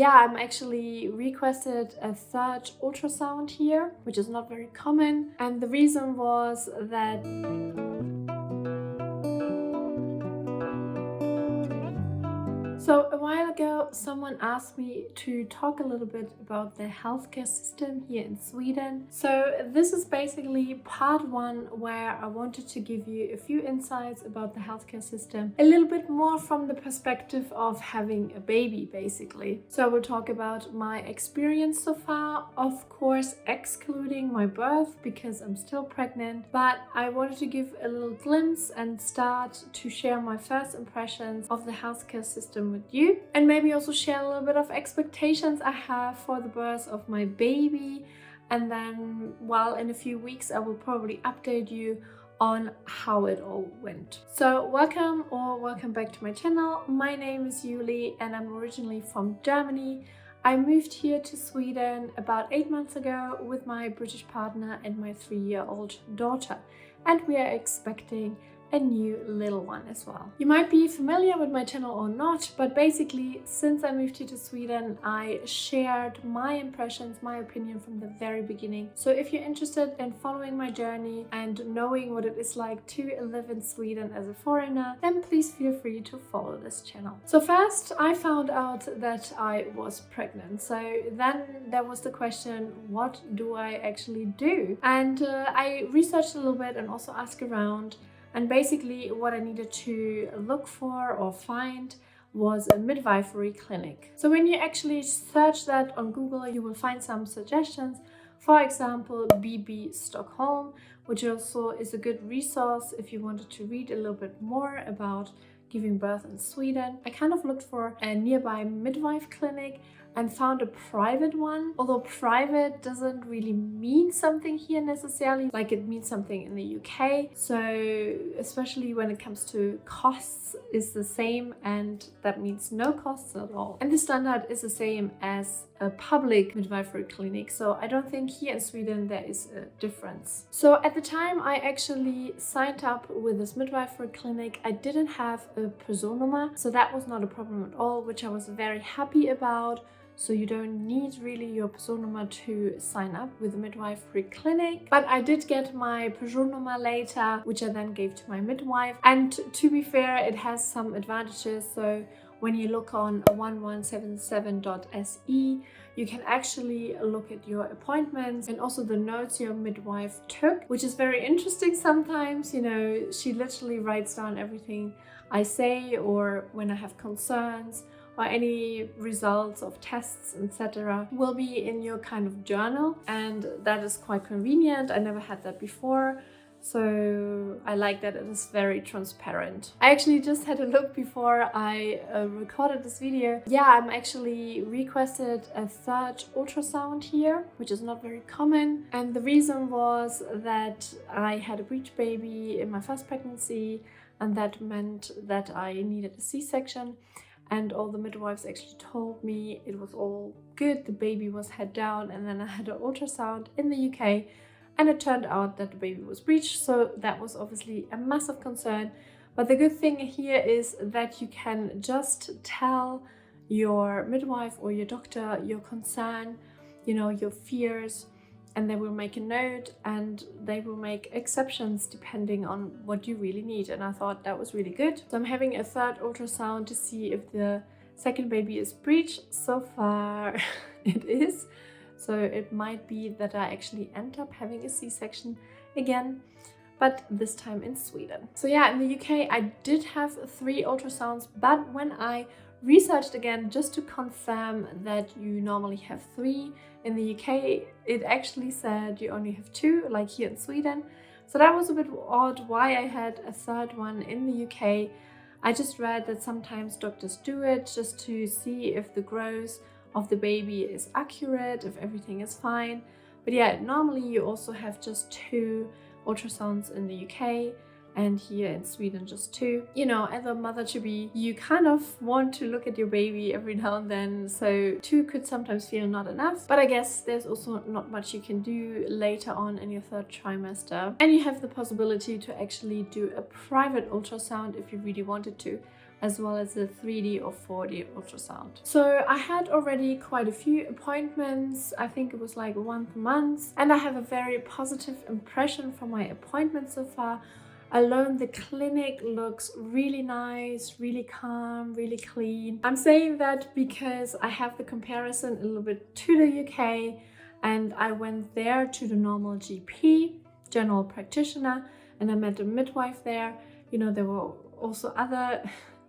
yeah, I'm actually requested a third ultrasound here, which is not very common. And the reason was that so a while ago, someone asked me to talk a little bit about the healthcare system here in Sweden. So this is basically part one, where I wanted to give you a few insights about the healthcare system, a little bit more from the perspective of having a baby, basically. So I will talk about my experience so far, of course, excluding my birth because I'm still pregnant, but I wanted to give a little glimpse and start to share my first impressions of the healthcare system with you, and maybe also share a little bit of expectations I have for the birth of my baby. And then, well, in a few weeks I will probably update you on how it all went. So welcome back to my channel. My name is Julie and I'm originally from Germany. I moved here to Sweden about 8 months ago with my British partner and my 3-year-old daughter, and we are expecting a new little one as well. You might be familiar with my channel or not, but basically since I moved here to Sweden, I shared my impressions, my opinion from the very beginning. So if you're interested in following my journey and knowing what it is like to live in Sweden as a foreigner, then please feel free to follow this channel. So first, I found out that I was pregnant. So then there was the question, what do I actually do? And I researched a little bit and also asked around. And basically what I needed to look for or find was a midwifery clinic. So when you actually search that on Google, you will find some suggestions. For example, BB Stockholm, which also is a good resource if you wanted to read a little bit more about giving birth in Sweden. I kind of looked for a nearby midwife clinic and found a private one, although private doesn't really mean something here necessarily, like it means something in the UK. So especially when it comes to costs is the same, and that means no costs at all. And the standard is the same as a public midwifery clinic. So I don't think here in Sweden there is a difference. So at the time I actually signed up with this midwifery clinic, I didn't have a personnummer, so that was not a problem at all, which I was very happy about. So you don't need really your personnummer to sign up with a midwifery clinic. But I did get my personnummer later, which I then gave to my midwife. And to be fair, it has some advantages. So when you look on 1177.se, you can actually look at your appointments and also the notes your midwife took, which is very interesting sometimes. You know, she literally writes down everything I say, or when I have concerns, or any results of tests, etc. will be in your kind of journal, and that is quite convenient. I never had that before, so I like that it is very transparent. I actually just had a look before I recorded this video. Yeah, I'm actually requested a third ultrasound here, which is not very common, and the reason was that I had a breech baby in my first pregnancy, and that meant that I needed a C-section. And all the midwives actually told me it was all good, the baby was head down, and then I had an ultrasound in the UK and it turned out that the baby was breech, so that was obviously a massive concern. But the good thing here is that you can just tell your midwife or your doctor your concern, you know, your fears, and they will make a note and they will make exceptions depending on what you really need. And I thought that was really good. So I'm having a third ultrasound to see if the second baby is breech. So far it is. So it might be that I actually end up having a C-section again, but this time in Sweden. So yeah, in the UK I did have 3 ultrasounds, but when I researched again just to confirm that you normally have 3, in the UK it actually said you only have 2, like here in Sweden. So that was a bit odd why I had a third one in the UK. I just read that sometimes doctors do it just to see if the growth of the baby is accurate, if everything is fine. But yeah, normally you also have just 2 ultrasounds in the UK, and here in Sweden just 2. You know, as a mother-to-be, you kind of want to look at your baby every now and then, so 2 could sometimes feel not enough. But I guess there's also not much you can do later on in your 3rd trimester. And you have the possibility to actually do a private ultrasound if you really wanted to, as well as a 3D or 4D ultrasound. So I had already quite a few appointments. I think it was like once a month, and I have a very positive impression from my appointments so far. Alone, the clinic looks really nice, really calm, really clean. I'm saying that because I have the comparison a little bit to the UK, and I went there to the normal GP, general practitioner, and I met a midwife there. You know, there were also other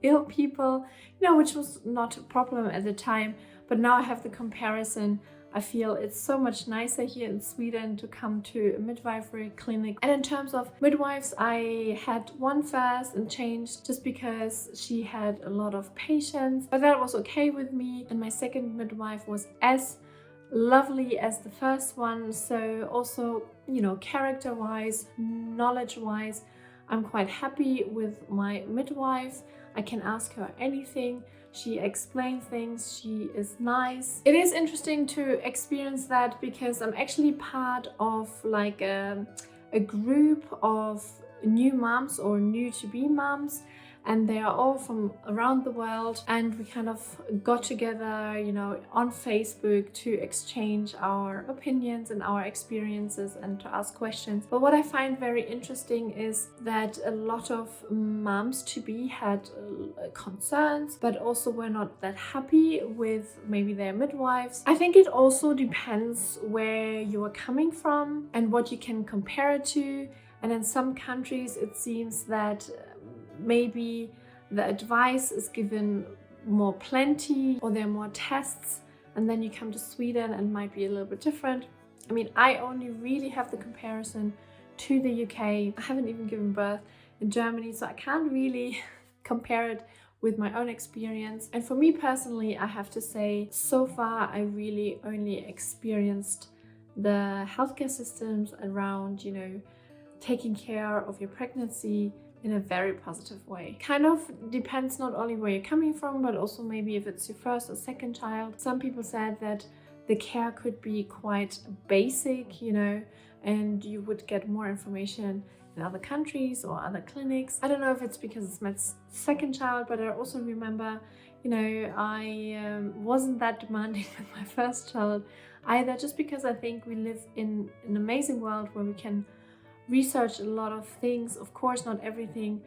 ill people, you know, which was not a problem at the time, but now I have the comparison. I feel it's so much nicer here in Sweden to come to a midwifery clinic. And in terms of midwives, I had one first and changed just because she had a lot of patients, but that was okay with me. And my second midwife was as lovely as the first one. So also, you know, character-wise, knowledge-wise, I'm quite happy with my midwife. I can ask her anything. She explains things. She is nice. It is interesting to experience that because I'm actually part of like a group of new moms or new to be moms, and they are all from around the world, and we kind of got together, you know, on Facebook to exchange our opinions and our experiences and to ask questions. But what I find very interesting is that a lot of moms to be had concerns, but also were not that happy with maybe their midwives. I think it also depends where you are coming from and what you can compare it to. And in some countries it seems that maybe the advice is given more plenty, or there are more tests, and then you come to Sweden and might be a little bit different. I mean, I only really have the comparison to the UK. I haven't even given birth in Germany, so I can't really compare it with my own experience. And for me personally, I have to say, so far I really only experienced the healthcare systems around, you know, taking care of your pregnancy in a very positive way. Kind of depends not only where you're coming from, but also maybe if it's your first or second child. Some people said that the care could be quite basic, you know, and you would get more information in other countries or other clinics. I don't know if it's because it's my second child, but I also remember, you know, I wasn't that demanding with my first child either, just because I think we live in an amazing world where we can research a lot of things. Of course, not everything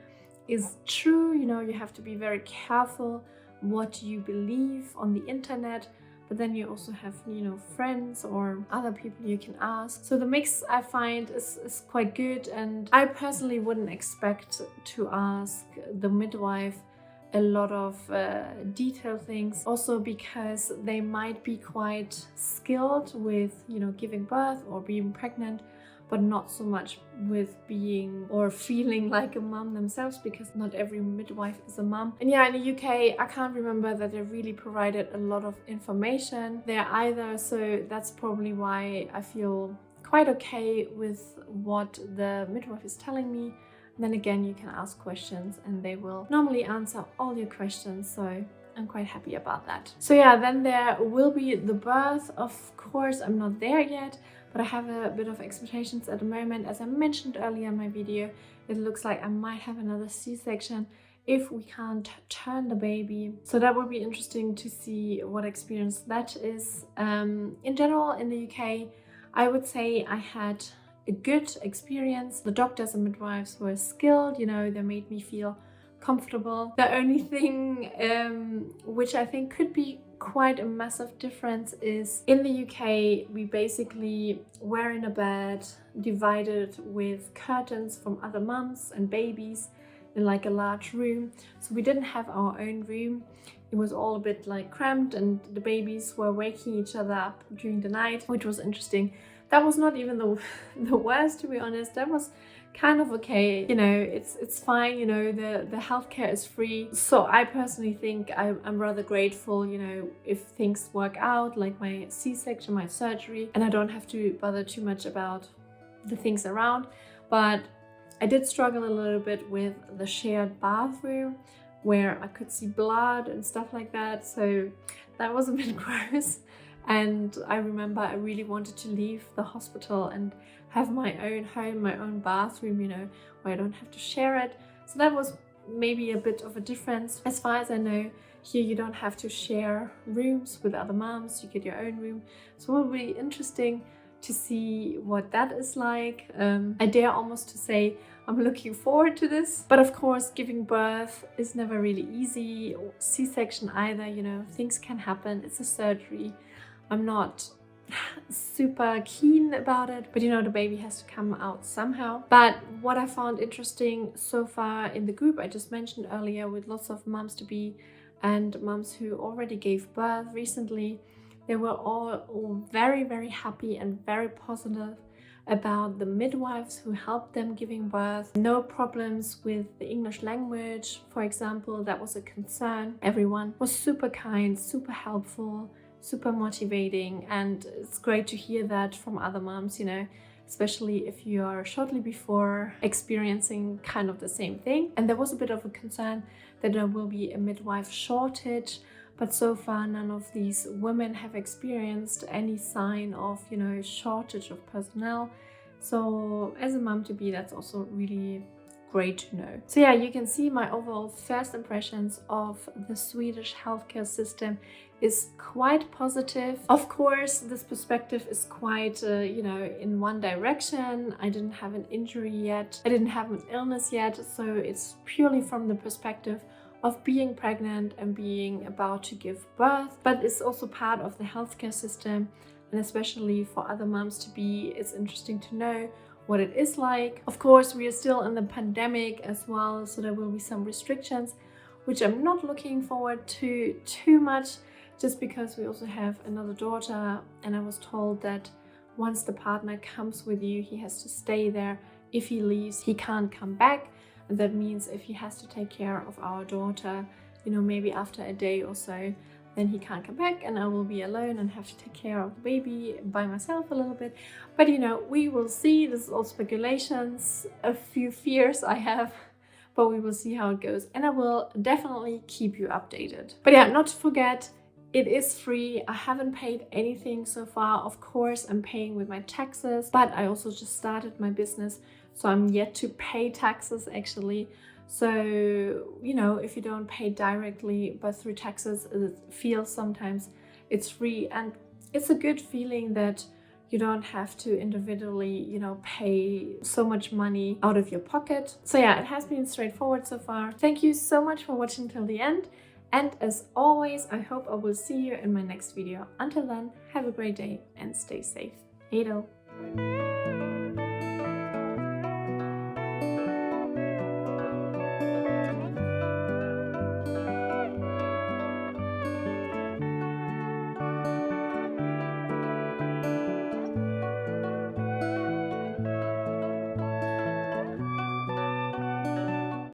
is true. You know, you have to be very careful what you believe on the internet, but then you also have, you know, friends or other people you can ask. So the mix I find is quite good, and I personally wouldn't expect to ask the midwife a lot of detailed things, also because they might be quite skilled with, you know, giving birth or being pregnant, but not so much with being or feeling like a mom themselves, because not every midwife is a mom. And yeah, in the UK, I can't remember that they really provided a lot of information there either, so that's probably why I feel quite okay with what the midwife is telling me. And then again, you can ask questions and they will normally answer all your questions, so I'm quite happy about that. So yeah, then there will be the birth. Of course, I'm not there yet, but I have a bit of expectations at the moment. As I mentioned earlier in my video, it looks like I might have another C-section if we can't turn the baby. So that would be interesting to see what experience that is. In general, in the UK, I would say I had a good experience. The doctors and midwives were skilled, you know, they made me feel comfortable. The only thing which I think could be quite a massive difference is in the UK we basically were in a bed divided with curtains from other mums and babies in like a large room. So we didn't have our own room. It was all a bit like cramped, and the babies were waking each other up during the night, which was interesting. That was not even the worst, to be honest. That was kind of okay, you know, it's fine, you know, the healthcare is free. So I personally think I'm rather grateful, you know, if things work out, like my C-section, my surgery, and I don't have to bother too much about the things around. But I did struggle a little bit with the shared bathroom, where I could see blood and stuff like that, so that was a bit gross. And I remember I really wanted to leave the hospital and have my own home, my own bathroom, you know, where I don't have to share it. So that was maybe a bit of a difference. As far as I know, here you don't have to share rooms with other moms, you get your own room. So it will be interesting to see what that is like. I dare almost to say I'm looking forward to this. But of course, giving birth is never really easy, or C-section either, you know, things can happen. It's a surgery. I'm not super keen about it, but you know, the baby has to come out somehow. But what I found interesting so far in the group I just mentioned earlier, with lots of moms to be and moms who already gave birth recently, they were all very, very happy and very positive about the midwives who helped them giving birth. No problems with the English language, for example, that was a concern. Everyone was super kind, super helpful, super motivating, and it's great to hear that from other moms, you know, especially if you are shortly before experiencing kind of the same thing. And there was a bit of a concern that there will be a midwife shortage, but so far none of these women have experienced any sign of, you know, shortage of personnel. So as a mom to be, that's also really great to know. So yeah, you can see my overall first impressions of the Swedish healthcare system is quite positive. Of course, this perspective is quite, you know, in one direction. I didn't have an injury yet. I didn't have an illness yet. So it's purely from the perspective of being pregnant and being about to give birth. But it's also part of the healthcare system. And especially for other moms to be, it's interesting to know what it is like. Of course, we are still in the pandemic as well, so there will be some restrictions, which I'm not looking forward to too much, just because we also have another daughter, and I was told that once the partner comes with you, he has to stay there. If he leaves, he can't come back, and that means if he has to take care of our daughter, you know, maybe after a day or so, then he can't come back and I will be alone and have to take care of the baby by myself a little bit. But you know, we will see. This is all speculations, a few fears I have, but we will see how it goes. And I will definitely keep you updated. But yeah, not to forget, it is free. I haven't paid anything so far. Of course, I'm paying with my taxes, but I also just started my business, so I'm yet to pay taxes actually. So, you know, if you don't pay directly but through taxes, it feels sometimes it's free, and it's a good feeling that you don't have to individually, you know, pay so much money out of your pocket. So yeah, it has been straightforward so far. Thank you so much for watching till the end. And as always, I hope I will see you in my next video. Until then, have a great day and stay safe. Hey do.